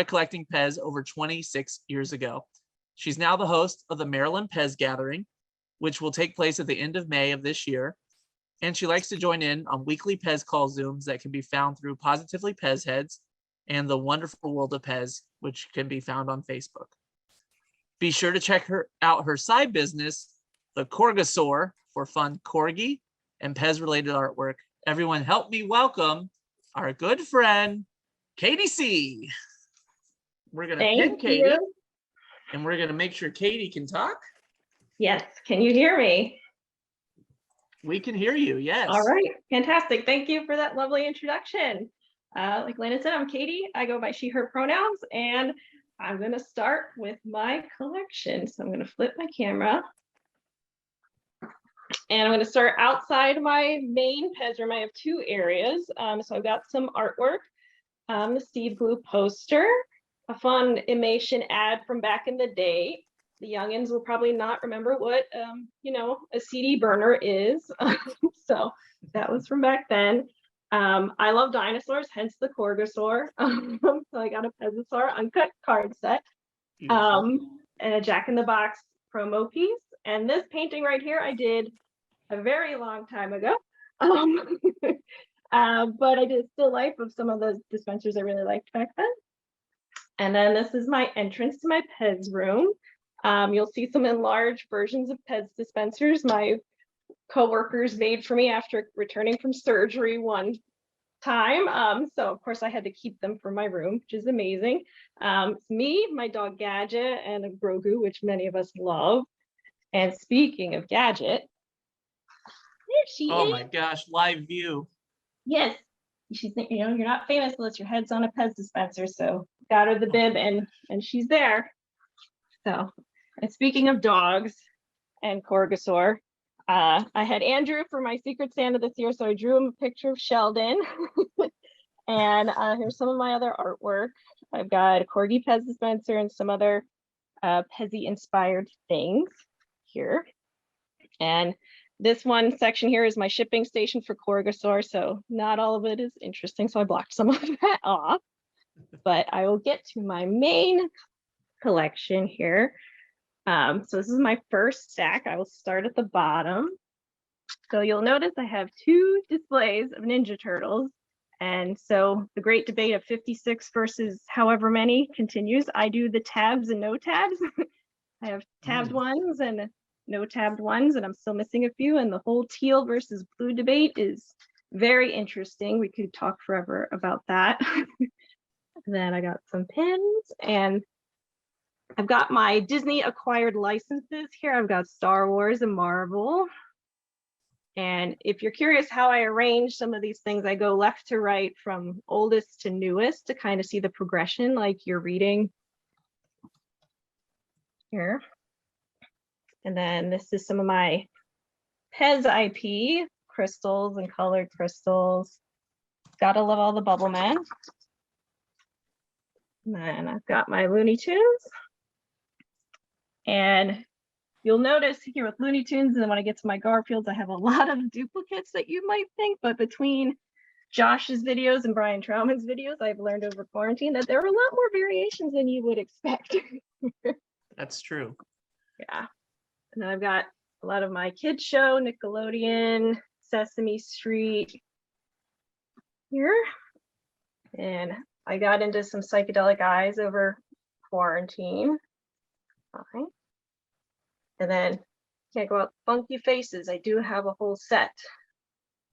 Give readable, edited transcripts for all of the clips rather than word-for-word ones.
collecting Pez over 26 years ago. She's now the host of the Maryland PEZ Gathering, which will take place at the end of May of this year. And she likes to join in on weekly Pez call Zooms that can be found through Positively Pez Heads and the Wonderful World of Pez, which can be found on Facebook. Be sure to check out her side business, the Corgosaur, for fun corgi and Pez-related artwork. Everyone help me welcome our good friend, Katie C. We're going to pin Katie, and we're going to make sure Katie can talk. Yes. Can you hear me? We can hear you, yes. All right. Fantastic. Thank you for that lovely introduction. Like Lana said, I'm Katie. I go by she, her pronouns, and I'm going to start with my collection. So I'm going to flip my camera. And I'm going to start outside my main Pez room. I have two areas. So I've got some artwork, the Steve Blue poster, a fun animation ad from back in the day. The youngins will probably not remember what, a CD burner is. So that was from back then. I love dinosaurs, hence the Corgosaur. So I got a Pezosaur uncut card set, and a Jack in the Box promo piece. And this painting right here, I did a very long time ago. But I did a still life of some of the dispensers I really liked back then. And then this is my entrance to my Pez room. You'll see some enlarged versions of Pez dispensers my coworkers made for me after returning from surgery one time. So of course I had to keep them for my room, which is amazing. It's me, my dog Gadget, and a Grogu, which many of us love. And speaking of Gadget, there she is. Oh my gosh, live view. Yes, she's, you're not famous unless your head's on a Pez dispenser. So got her the bib, and she's there. So, and speaking of dogs and Corgosaur, I had Andrew for my Secret Santa this year, so I drew him a picture of Sheldon. And here's some of my other artwork. I've got a Corgi Pez dispenser and some other Pezzy inspired things here. And this one section here is my shipping station for Corgosaur, so not all of it is interesting, so I blocked some of that off. But I will get to my main collection here. So this is my first stack. I will start at the bottom. So you'll notice I have two displays of Ninja Turtles. And so the great debate of 56 versus however many continues. I do the tabs and no tabs. I have tabbed ones and no tabbed ones, and I'm still missing a few. And the whole teal versus blue debate is very interesting. We could talk forever about that. Then I got some pins, and I've got my Disney acquired licenses here. I've got Star Wars and Marvel. And if you're curious how I arrange some of these things, I go left to right from oldest to newest to kind of see the progression like you're reading here. And then this is some of my Pez IP crystals and colored crystals. Gotta love all the bubble men. And then I've got my Looney Tunes. And you'll notice here with Looney Tunes, and then when I get to my Garfields, I have a lot of duplicates that you might think, but between Josh's videos and Brian Trauman's videos, I've learned over quarantine that there are a lot more variations than you would expect. That's true. Yeah. And then I've got a lot of my kids show, Nickelodeon, Sesame Street here. And I got into some psychedelic eyes over quarantine. Okay. And then can't go out funky faces. I do have a whole set.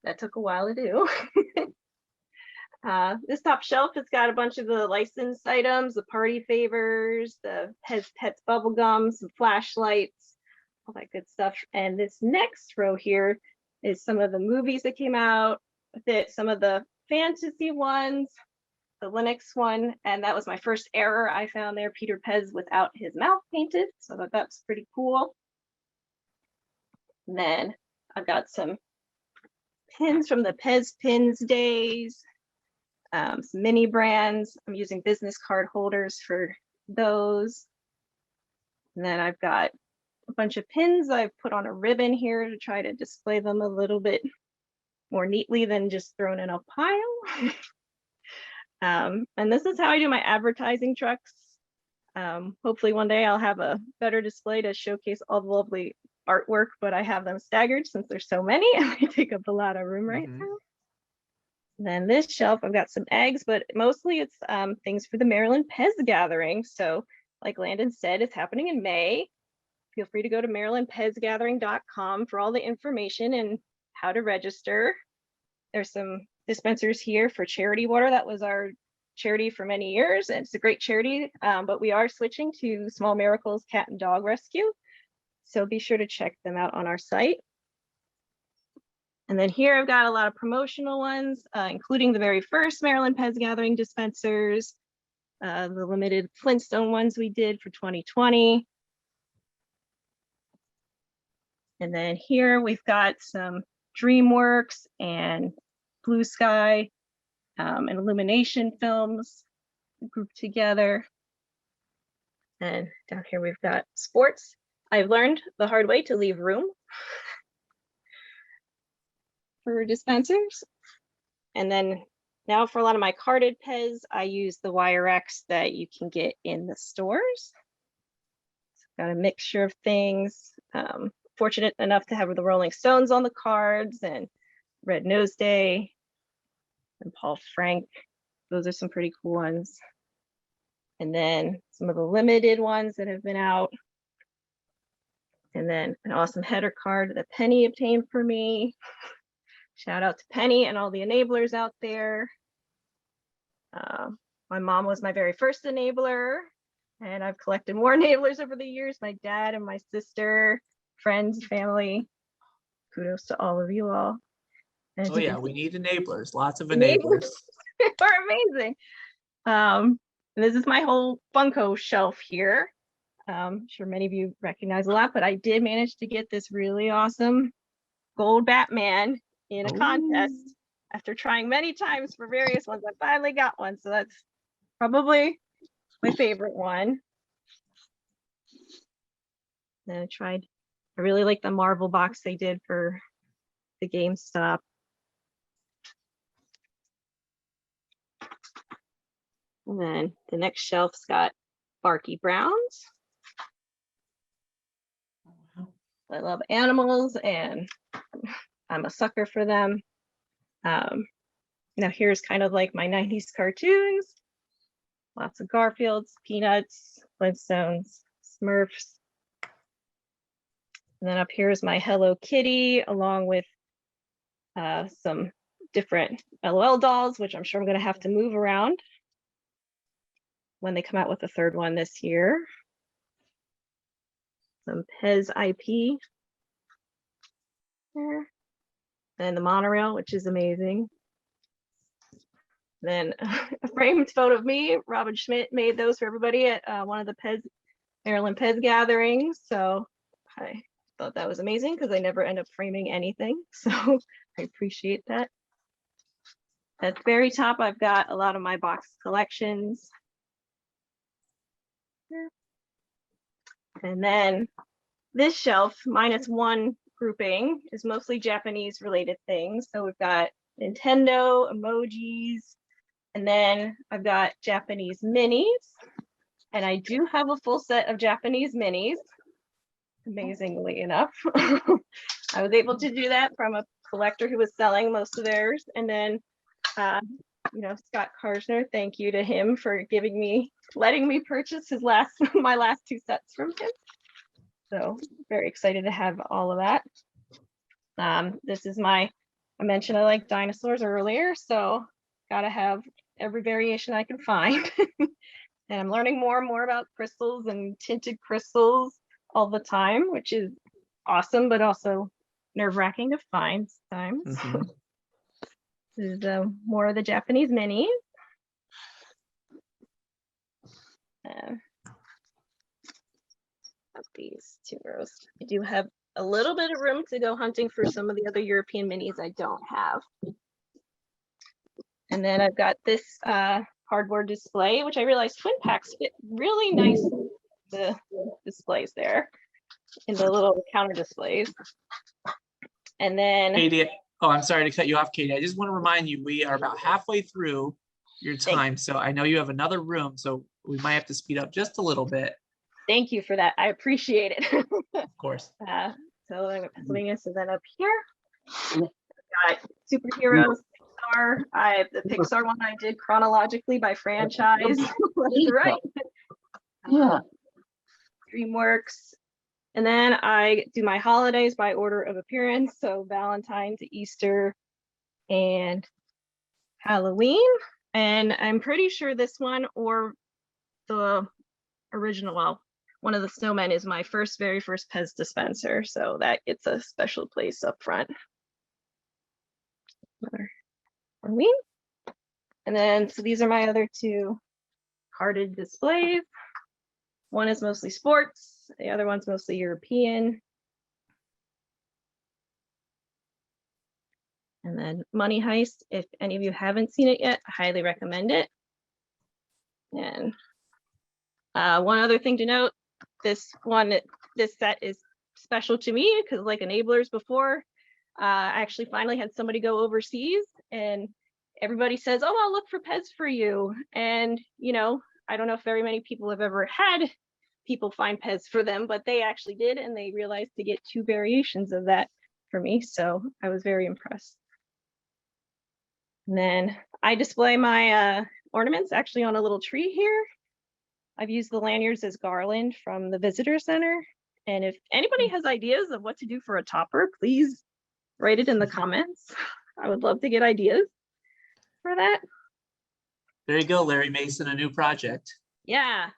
That took a while to do. This top shelf has got a bunch of the licensed items, the party favors, the Pez Pets bubble gum, some flashlights, all that good stuff. And this next row here is some of the movies that came out with it, some of the fantasy ones, the Linux one, and that was my first error I found there, Peter Pez without his mouth painted, so that's pretty cool. And then I've got some pins from the Pez Pins days, some mini brands. I'm using business card holders for those. And then I've got a bunch of pins I've put on a ribbon here to try to display them a little bit more neatly than just thrown in a pile. And this is how I do my advertising trucks. Hopefully one day I'll have a better display to showcase all the lovely artwork, but I have them staggered since there's so many and they take up a lot of room right now. Then this shelf, I've got some eggs, but mostly it's things for the Maryland PEZ Gathering. So like Landon said, it's happening in May. Feel free to go to marylandpezgathering.com for all the information and how to register. There's some dispensers here for charity water. That was our charity for many years, and it's a great charity, but we are switching to Small Miracles Cat and Dog Rescue. So be sure to check them out on our site. And then here I've got a lot of promotional ones, including the very first Maryland PEZ Gathering dispensers, the limited Flintstone ones we did for 2020. And then here we've got some DreamWorks and Blue Sky and illumination films grouped together. And down here we've got sports. I've learned the hard way to leave room for dispensers. And then now for a lot of my carded Pez, I use the wire X that you can get in the stores. So got a mixture of things. Fortunate enough to have the Rolling Stones on the cards and Red Nose Day and Paul Frank. Those are some pretty cool ones. And then some of the limited ones that have been out. And then an awesome header card that Penny obtained for me. Shout out to Penny and all the enablers out there. My mom was my very first enabler, and I've collected more enablers over the years. My dad and my sister, friends, family. Kudos to all of you all. And Oh yeah, we need enablers, lots of enablers enablers. are amazing. This is my whole Funko shelf here. I'm sure many of you recognize a lot, but I did manage to get this really awesome gold Batman in a contest. After trying many times for various ones, I finally got one. So that's probably my favorite one. Then I really like the Marvel box they did for the GameStop. And then the next shelf's got Barky Browns. I love animals and I'm a sucker for them. Now here's kind of like my 90s cartoons. Lots of Garfields, Peanuts, Flintstones, Smurfs. And then up here is my Hello Kitty, along with some different LOL dolls, which I'm sure I'm going to have to move around when they come out with the third one this year. Some Pez IP there. And the monorail, which is amazing. Then a framed photo of me. Robin Schmidt made those for everybody at one of the Maryland PEZ gatherings. So I thought that was amazing because I never end up framing anything. So I appreciate that. At the very top, I've got a lot of my box collections. And then this shelf, minus one grouping, is mostly Japanese related things. So we've got Nintendo, emojis, and then I've got Japanese minis. And I do have a full set of Japanese minis, amazingly enough. I was able to do that from a collector who was selling most of theirs. And then, Scott Karsner, thank you to him for letting me purchase my last two sets from him. So very excited to have all of that. This is I mentioned I like dinosaurs earlier, so gotta have every variation I can find. And I'm learning more and more about crystals and tinted crystals all the time, which is awesome, but also nerve-wracking to find sometimes. Mm-hmm. This is more of the Japanese minis. Of these 2 rows. I do have a little bit of room to go hunting for some of the other European minis I don't have. And then I've got this cardboard display, which I realized twin packs fit really nice, the displays there in the little counter displays. And then Katie, I'm sorry to cut you off, Katie. I just want to remind you, we are about halfway through your time. So I know you have another room, so we might have to speed up just a little bit. Thank you for that. I appreciate it. Of course. So I'm Pennsylvania. So then up here, got superheroes, Pixar. I have the Pixar one I did chronologically by franchise, left to right. DreamWorks. And then I do my holidays by order of appearance. So Valentine's, Easter, and Halloween. And I'm pretty sure this one or the original, well, one of the snowmen is my very first Pez dispenser. So that gets a special place up front. Halloween. And then, so these are my other two carded displays. One is mostly sports. The other one's mostly European. And then Money Heist, if any of you haven't seen it yet, I highly recommend it. And one other thing to note, this set is special to me because like Enablers before, I actually finally had somebody go overseas and everybody says, oh, I'll look for Pez for you. And, you know, I don't know if very many people have ever had people find Pez for them, but they actually did. And they realized to get 2 variations of that for me. So I was very impressed. And then I display my ornaments actually on a little tree here. I've used the lanyards as garland from the visitor center. And if anybody has ideas of what to do for a topper, please write it in the comments. I would love to get ideas for that. There you go, Larry Mason, a new project. Yeah,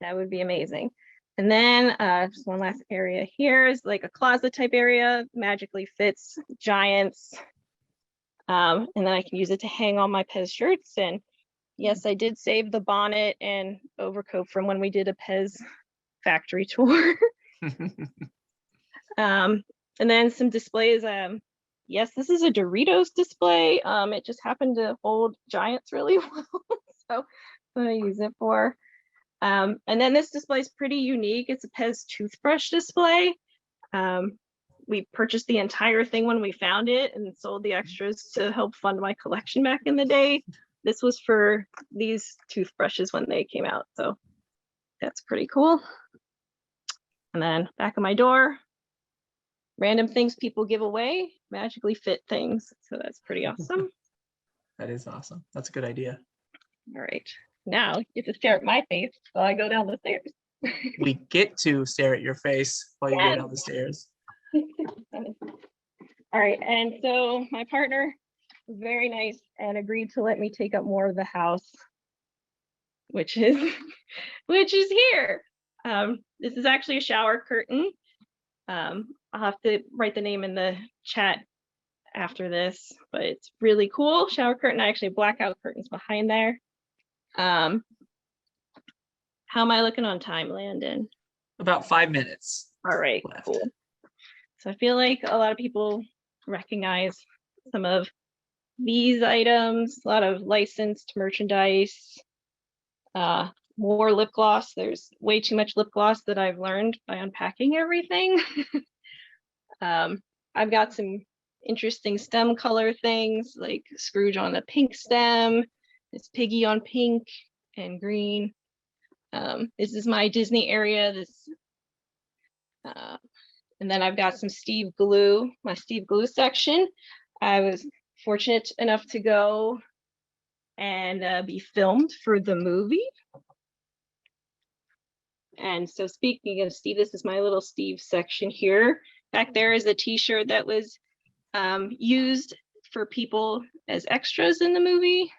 that would be amazing. And then just one last area here is like a closet type area, magically fits giants. And then I can use it to hang all my Pez shirts. And yes, I did save the bonnet and overcoat from when we did a Pez factory tour. And then some displays. Yes, this is a Doritos display. It just happened to hold giants really well. So I'm gonna use it for. And then this display is pretty unique. It's a Pez toothbrush display. We purchased the entire thing when we found it and sold the extras to help fund my collection back in the day. This was for these toothbrushes when they came out. So that's pretty cool. And then back of my door, random things people give away, magically fit things. So that's pretty awesome. That is awesome. That's a good idea. All right. Now you get to stare at my face while I go down the stairs. We get to stare at your face while you Yes. go down the stairs. All right. And so my partner was very nice and agreed to let me take up more of the house, which is here. This is actually a shower curtain. I'll have to write the name in the chat after this, but it's really cool. Shower curtain. I actually have blackout curtains behind there. How am I looking on time, Landon? About 5 minutes. All right, left. cool. So I feel like a lot of people recognize some of these items, a lot of licensed merchandise, more lip gloss. There's way too much lip gloss that I've learned by unpacking everything. I've got some interesting stem color things like Scrooge on the pink stem, this Piggy on pink and green. This is my Disney area. And then I've got some Steve Glue, my Steve Glue section. I was fortunate enough to go and be filmed for the movie. And so speaking of Steve, this is my little Steve section here. Back there is a t-shirt that was used for people as extras in the movie.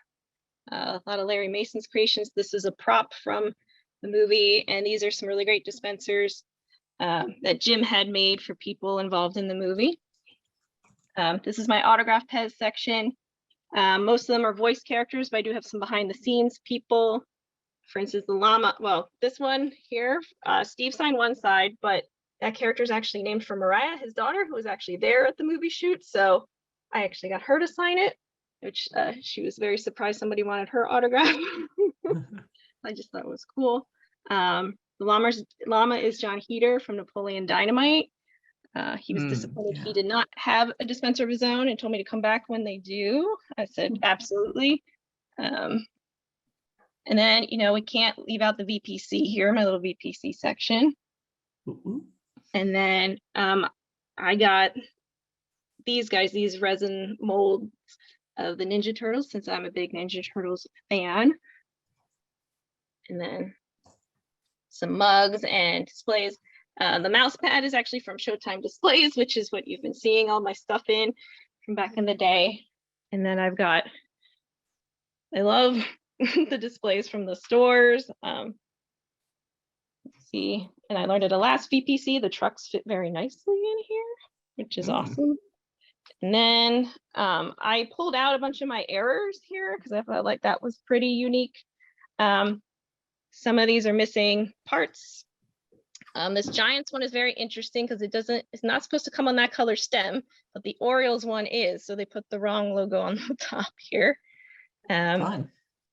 A lot of Larry Mason's creations. This is a prop from the movie, and these are some really great dispensers that Jim had made for people involved in the movie. This is my autograph Pez section. Most of them are voice characters, but I do have some behind the scenes people. For instance, the llama, well, this one here, Steve signed one side, but that character is actually named for Mariah, his daughter, who was actually there at the movie shoot. So I actually got her to sign it, which she was very surprised somebody wanted her autograph. I just thought it was cool. The llama is John Heater from Napoleon Dynamite. He was disappointed yeah. he did not have a dispenser of his own and told me to come back when they do. I said, absolutely. And then, we can't leave out the VPC here, my little VPC section. Ooh, ooh. And then I got these guys, these resin molds of the Ninja Turtles, since I'm a big Ninja Turtles fan. And then some mugs and displays. The mouse pad is actually from Showtime Displays, which is what you've been seeing all my stuff in from back in the day. And then I love the displays from the stores. Let's see, and I learned at the last VPC, the trucks fit very nicely in here, which is awesome. And then I pulled out a bunch of my errors here because I felt like that was pretty unique. Some of these are missing parts. This Giants one is very interesting because it's not supposed to come on that color stem, but the Orioles one is, so they put the wrong logo on the top here. Fun.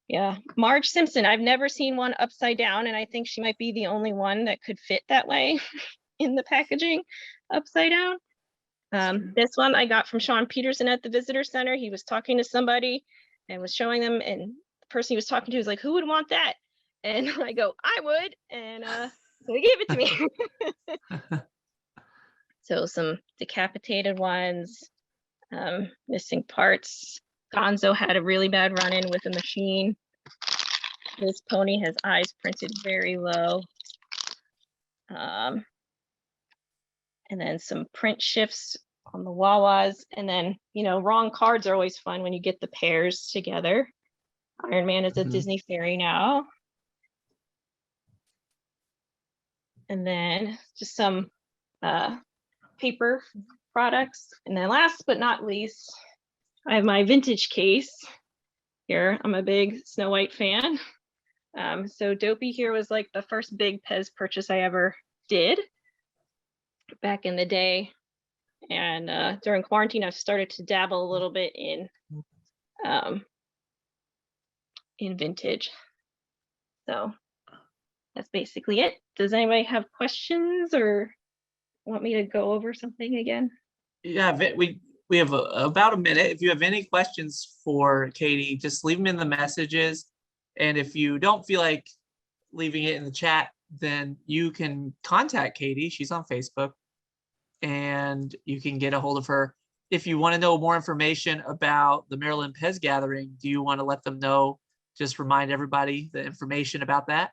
Yeah, Marge Simpson, I've never seen one upside down, and I think she might be the only one that could fit that way in the packaging upside down. This one I got from Sean Peterson at the visitor center. He was talking to somebody and was showing them, and the person he was talking to was like, who would want that? And I go, I would. And so he gave it to me. So some decapitated ones, missing parts. Gonzo had a really bad run-in with a machine. This pony has eyes printed very low. And then some print shifts on the Wawas. And then, wrong cards are always fun when you get the pairs together. Iron Man is a Disney fairy now. And then just some paper products. And then last but not least, I have my vintage case here. I'm a big Snow White fan. So Dopey here was like the first big Pez purchase I ever did back in the day. And during quarantine, I've started to dabble a little bit in vintage. So that's basically it. Does anybody have questions or want me to go over something again? Yeah, we have about a minute. If you have any questions for Katie, just leave them in the messages. And if you don't feel like leaving it in the chat, then you can contact Katie. She's on Facebook, and you can get a hold of her. If you want to know more information about the Maryland PEZ Gathering, do you want to let them know, just remind everybody the information about that?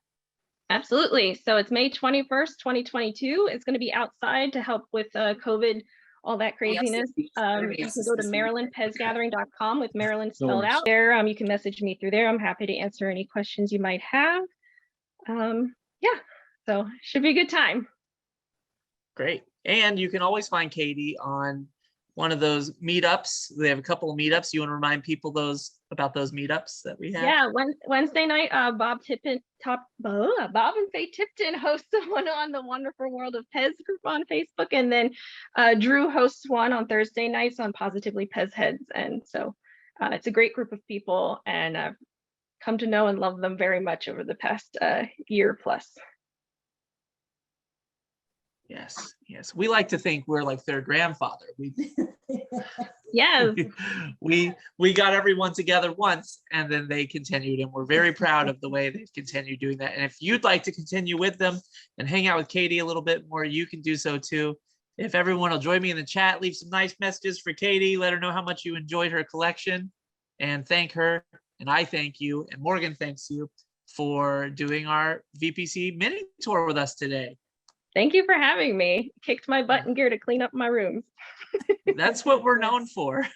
Absolutely. So it's May 21st, 2022. It's going to be outside to help with COVID, all that craziness. You can go to MarylandPezGathering.com with Maryland spelled out. There, you can message me through there. I'm happy to answer any questions you might have. Yeah, so should be a good time. Great. And you can always find Katie on one of those meetups. They have a couple of meetups. You want to remind people about those meetups that we have? Yeah, Wednesday night, Bob and Faye Tipton hosts one on the Wonderful World of Pez group on Facebook, and then Drew hosts one on Thursday nights on Positively Pez Heads. And so it's a great group of people, and I've come to know and love them very much over the past year plus. Yes, yes. We like to think we're like their grandfather. Yes. We got everyone together once, and then they continued, and we're very proud of the way they've continued doing that. And if you'd like to continue with them and hang out with Katie a little bit more, you can do so too. If everyone will join me in the chat, leave some nice messages for Katie, let her know how much you enjoyed her collection, and thank her. And I thank you, and Morgan thanks you for doing our VPC mini tour with us today. Thank you for having me. Kicked my butt in gear to clean up my rooms. That's what we're known for.